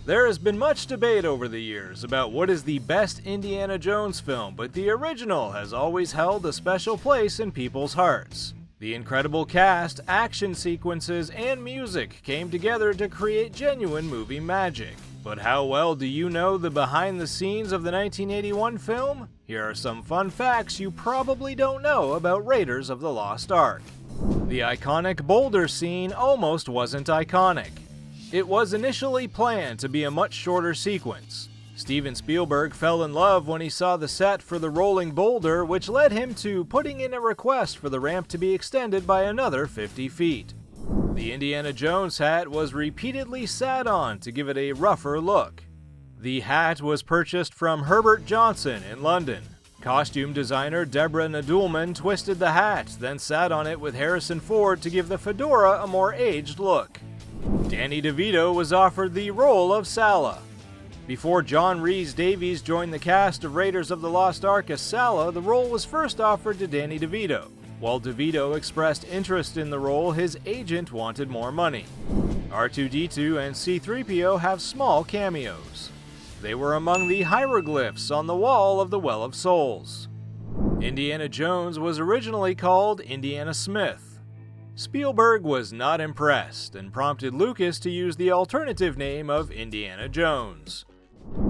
There has been much debate over the years about what is the best Indiana Jones film, but the original has always held a special place in people's hearts. The incredible cast, action sequences, and music came together to create genuine movie magic. But how well do you know the behind the scenes of the 1981 film? Here are some fun facts you probably don't know about Raiders of the Lost Ark. The iconic boulder scene almost wasn't iconic. It was initially planned to be a much shorter sequence. Steven Spielberg fell in love when he saw the set for the rolling boulder, which led him to putting in a request for the ramp to be extended by another 50 feet. The Indiana Jones hat was repeatedly sat on to give it a rougher look. The hat was purchased from Herbert Johnson in London. Costume designer Deborah Nadoolman twisted the hat, then sat on it with Harrison Ford to give the fedora a more aged look. Danny DeVito was offered the role of Sala. Before John Rhys-Davies joined the cast of Raiders of the Lost Ark as Sala, the role was first offered to Danny DeVito. While DeVito expressed interest in the role, his agent wanted more money. R2-D2 and C-3PO have small cameos. They were among the hieroglyphs on the wall of the Well of Souls. Indiana Jones was originally called Indiana Smith. Spielberg was not impressed and prompted Lucas to use the alternative name of Indiana Jones.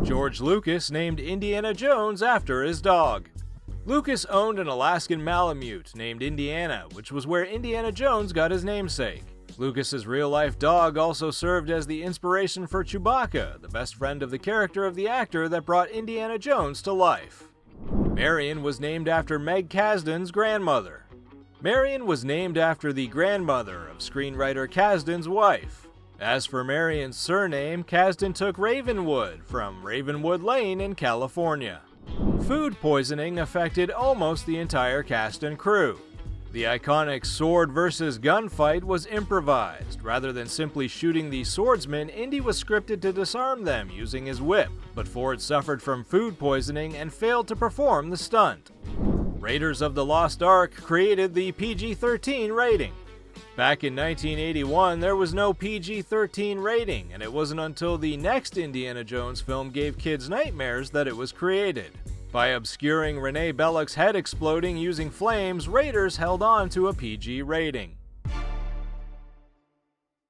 George Lucas named Indiana Jones after his dog. Lucas owned an Alaskan Malamute named Indiana, which was where Indiana Jones got his namesake. Lucas's real-life dog also served as the inspiration for Chewbacca, the best friend of the character of the actor that brought Indiana Jones to life. Marion was named after Meg Kasdan's grandmother. Marion was named after the grandmother of screenwriter Kasdan's wife. As for Marion's surname, Kasdan took Ravenwood from Ravenwood Lane in California. Food poisoning affected almost the entire cast and crew. The iconic sword versus gunfight was improvised. Rather than simply shooting the swordsman, Indy was scripted to disarm them using his whip, but Ford suffered from food poisoning and failed to perform the stunt. Raiders of the Lost Ark created the PG-13 rating. Back in 1981, there was no PG-13 rating, and it wasn't until the next Indiana Jones film gave kids nightmares that it was created. By obscuring Renee Belloc's head exploding using flames, Raiders held on to a PG rating.